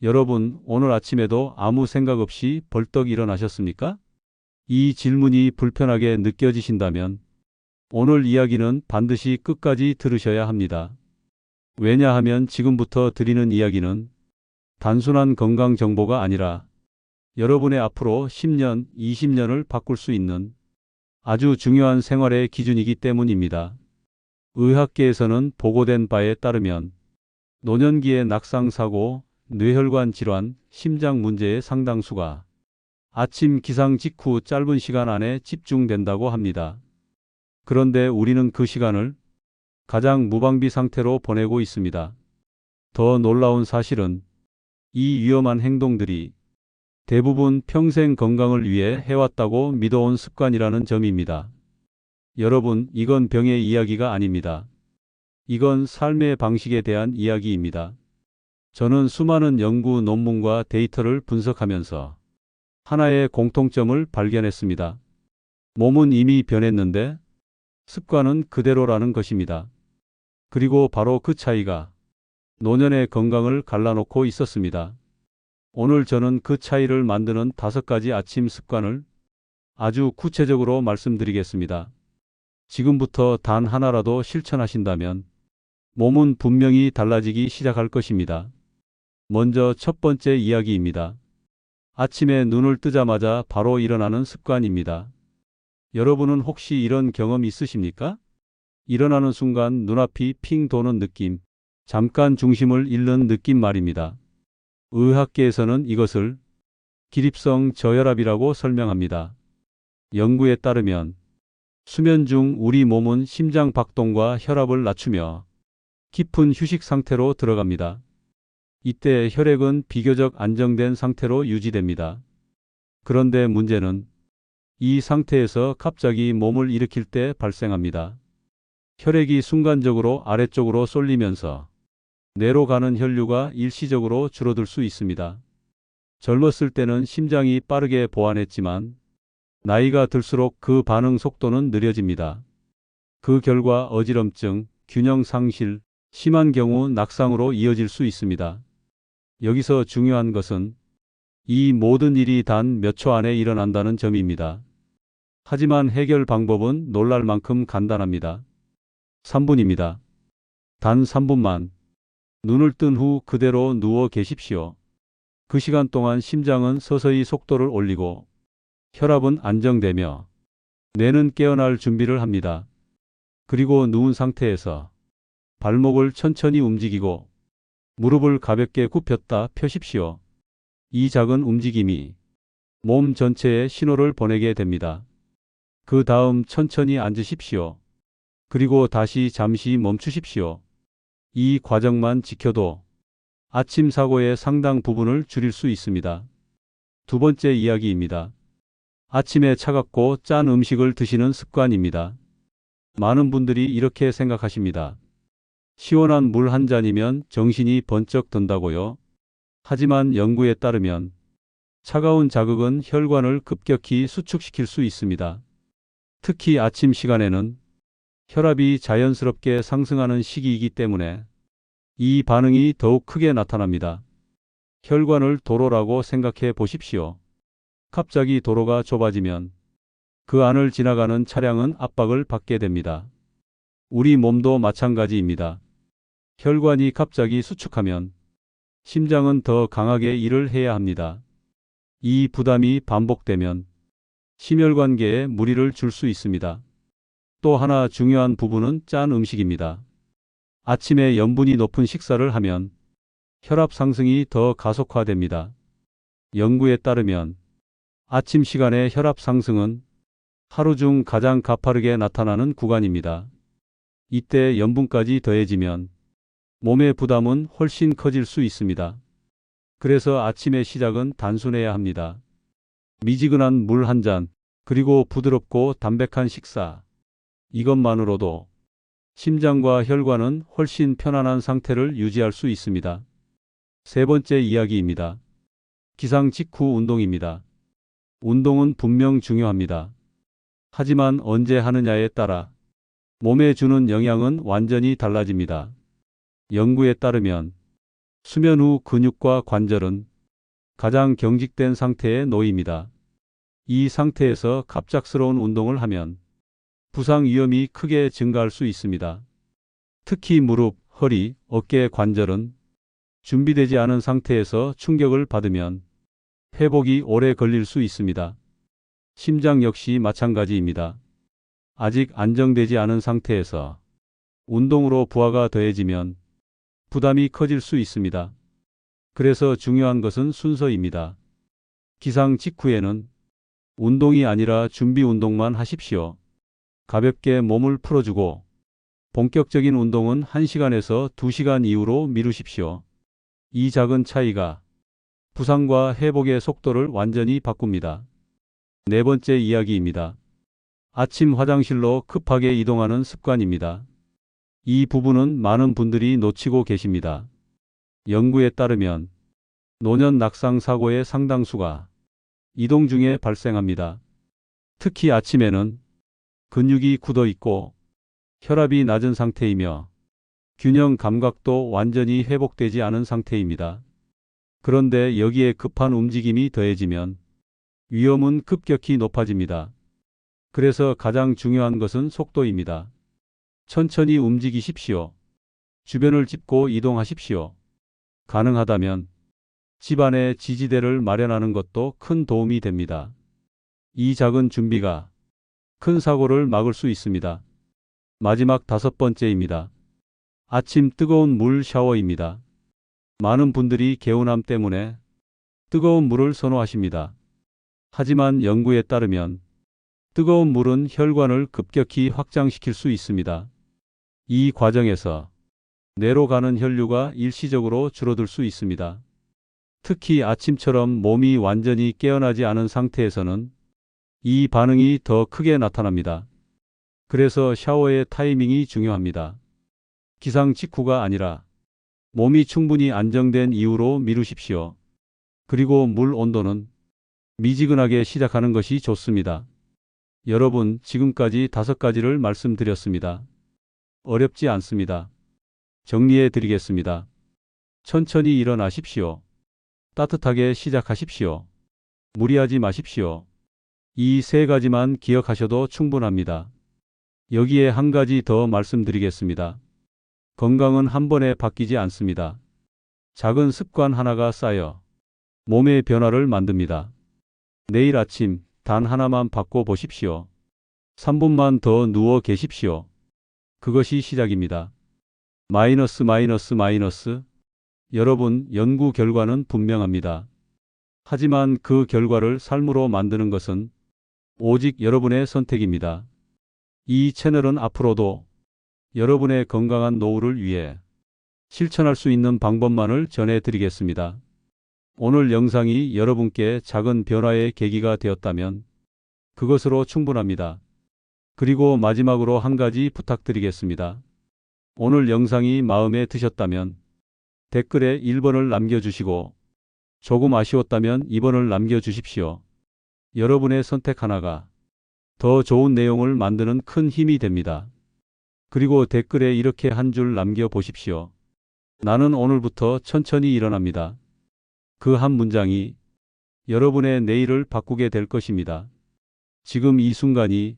여러분, 오늘 아침에도 아무 생각 없이 벌떡 일어나셨습니까? 이 질문이 불편하게 느껴지신다면 오늘 이야기는 반드시 끝까지 들으셔야 합니다. 왜냐하면 지금부터 드리는 이야기는 단순한 건강 정보가 아니라 여러분의 앞으로 10년, 20년을 바꿀 수 있는 아주 중요한 생활의 기준이기 때문입니다. 의학계에서는 보고된 바에 따르면 노년기의 낙상사고, 뇌혈관 질환, 심장 문제의 상당수가 아침 기상 직후 짧은 시간 안에 집중된다고 합니다. 그런데 우리는 그 시간을 가장 무방비 상태로 보내고 있습니다. 더 놀라운 사실은 이 위험한 행동들이 대부분 평생 건강을 위해 해왔다고 믿어온 습관이라는 점입니다. 여러분, 이건 병의 이야기가 아닙니다. 이건 삶의 방식에 대한 이야기입니다. 저는 수많은 연구 논문과 데이터를 분석하면서 하나의 공통점을 발견했습니다. 몸은 이미 변했는데 습관은 그대로라는 것입니다. 그리고 바로 그 차이가 노년의 건강을 갈라놓고 있었습니다. 오늘 저는 그 차이를 만드는 5가지 아침 습관을 아주 구체적으로 말씀드리겠습니다. 지금부터 단 하나라도 실천하신다면 몸은 분명히 달라지기 시작할 것입니다. 먼저 첫 번째 이야기입니다. 아침에 눈을 뜨자마자 바로 일어나는 습관입니다. 여러분은 혹시 이런 경험 있으십니까? 일어나는 순간 눈앞이 핑 도는 느낌, 잠깐 중심을 잃는 느낌 말입니다. 의학계에서는 이것을 기립성 저혈압이라고 설명합니다. 연구에 따르면 수면 중 우리 몸은 심장 박동과 혈압을 낮추며 깊은 휴식 상태로 들어갑니다. 이때 혈액은 비교적 안정된 상태로 유지됩니다. 그런데 문제는 이 상태에서 갑자기 몸을 일으킬 때 발생합니다. 혈액이 순간적으로 아래쪽으로 쏠리면서 뇌로 가는 혈류가 일시적으로 줄어들 수 있습니다. 젊었을 때는 심장이 빠르게 보완했지만 나이가 들수록 그 반응 속도는 느려집니다. 그 결과 어지럼증, 균형 상실, 심한 경우 낙상으로 이어질 수 있습니다. 여기서 중요한 것은 이 모든 일이 단 몇 초 안에 일어난다는 점입니다. 하지만 해결 방법은 놀랄 만큼 간단합니다. 3분입니다. 단 3분만. 눈을 뜬 후 그대로 누워 계십시오. 그 시간 동안 심장은 서서히 속도를 올리고 혈압은 안정되며 뇌는 깨어날 준비를 합니다. 그리고 누운 상태에서 발목을 천천히 움직이고 무릎을 가볍게 굽혔다 펴십시오. 이 작은 움직임이 몸 전체에 신호를 보내게 됩니다. 그 다음 천천히 앉으십시오. 그리고 다시 잠시 멈추십시오. 이 과정만 지켜도 아침 사고의 상당 부분을 줄일 수 있습니다. 두 번째 이야기입니다. 아침에 차갑고 짠 음식을 드시는 습관입니다. 많은 분들이 이렇게 생각하십니다. 시원한 물 한 잔이면 정신이 번쩍 든다고요. 하지만 연구에 따르면 차가운 자극은 혈관을 급격히 수축시킬 수 있습니다. 특히 아침 시간에는 혈압이 자연스럽게 상승하는 시기이기 때문에 이 반응이 더욱 크게 나타납니다. 혈관을 도로라고 생각해 보십시오. 갑자기 도로가 좁아지면 그 안을 지나가는 차량은 압박을 받게 됩니다. 우리 몸도 마찬가지입니다. 혈관이 갑자기 수축하면 심장은 더 강하게 일을 해야 합니다. 이 부담이 반복되면 심혈관계에 무리를 줄 수 있습니다. 또 하나 중요한 부분은 짠 음식입니다. 아침에 염분이 높은 식사를 하면 혈압 상승이 더 가속화됩니다. 연구에 따르면 아침 시간의 혈압 상승은 하루 중 가장 가파르게 나타나는 구간입니다. 이때 염분까지 더해지면 몸의 부담은 훨씬 커질 수 있습니다. 그래서 아침의 시작은 단순해야 합니다. 미지근한 물 한 잔, 그리고 부드럽고 담백한 식사. 이것만으로도 심장과 혈관은 훨씬 편안한 상태를 유지할 수 있습니다. 세 번째 이야기입니다. 기상 직후 운동입니다. 운동은 분명 중요합니다. 하지만 언제 하느냐에 따라 몸에 주는 영향은 완전히 달라집니다. 연구에 따르면 수면 후 근육과 관절은 가장 경직된 상태에 놓입니다. 이 상태에서 갑작스러운 운동을 하면 부상 위험이 크게 증가할 수 있습니다. 특히 무릎, 허리, 어깨 관절은 준비되지 않은 상태에서 충격을 받으면 회복이 오래 걸릴 수 있습니다. 심장 역시 마찬가지입니다. 아직 안정되지 않은 상태에서 운동으로 부하가 더해지면 부담이 커질 수 있습니다. 그래서 중요한 것은 순서입니다. 기상 직후에는 운동이 아니라 준비 운동만 하십시오. 가볍게 몸을 풀어주고 본격적인 운동은 1시간에서 2시간 이후로 미루십시오. 이 작은 차이가 부상과 회복의 속도를 완전히 바꿉니다. 네 번째 이야기입니다. 아침 화장실로 급하게 이동하는 습관입니다. 이 부분은 많은 분들이 놓치고 계십니다. 연구에 따르면 노년 낙상 사고의 상당수가 이동 중에 발생합니다. 특히 아침에는 근육이 굳어 있고 혈압이 낮은 상태이며 균형 감각도 완전히 회복되지 않은 상태입니다. 그런데 여기에 급한 움직임이 더해지면 위험은 급격히 높아집니다. 그래서 가장 중요한 것은 속도입니다. 천천히 움직이십시오. 주변을 짚고 이동하십시오. 가능하다면 집안에 지지대를 마련하는 것도 큰 도움이 됩니다. 이 작은 준비가 큰 사고를 막을 수 있습니다. 마지막 다섯 번째입니다. 아침 뜨거운 물 샤워입니다. 많은 분들이 개운함 때문에 뜨거운 물을 선호하십니다. 하지만 연구에 따르면 뜨거운 물은 혈관을 급격히 확장시킬 수 있습니다. 이 과정에서 뇌로 가는 혈류가 일시적으로 줄어들 수 있습니다. 특히 아침처럼 몸이 완전히 깨어나지 않은 상태에서는 이 반응이 더 크게 나타납니다. 그래서 샤워의 타이밍이 중요합니다. 기상 직후가 아니라 몸이 충분히 안정된 이후로 미루십시오. 그리고 물 온도는 미지근하게 시작하는 것이 좋습니다. 여러분, 지금까지 5가지를 말씀드렸습니다. 어렵지 않습니다. 정리해 드리겠습니다. 천천히 일어나십시오. 따뜻하게 시작하십시오. 무리하지 마십시오. 이 3가지만 기억하셔도 충분합니다. 여기에 한 가지 더 말씀드리겠습니다. 건강은 한 번에 바뀌지 않습니다. 작은 습관 하나가 쌓여 몸의 변화를 만듭니다. 내일 아침 단 하나만 바꿔 보십시오. 3분만 더 누워 계십시오. 그것이 시작입니다. 마이너스. 여러분, 연구 결과는 분명합니다. 하지만 그 결과를 삶으로 만드는 것은 오직 여러분의 선택입니다. 이 채널은 앞으로도 여러분의 건강한 노후를 위해 실천할 수 있는 방법만을 전해드리겠습니다. 오늘 영상이 여러분께 작은 변화의 계기가 되었다면 그것으로 충분합니다. 그리고 마지막으로 한 가지 부탁드리겠습니다. 오늘 영상이 마음에 드셨다면 댓글에 1번을 남겨주시고 조금 아쉬웠다면 2번을 남겨주십시오. 여러분의 선택 하나가 더 좋은 내용을 만드는 큰 힘이 됩니다. 그리고 댓글에 이렇게 한 줄 남겨보십시오. 나는 오늘부터 천천히 일어납니다. 그 한 문장이 여러분의 내일을 바꾸게 될 것입니다. 지금 이 순간이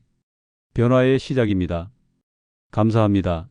변화의 시작입니다. 감사합니다.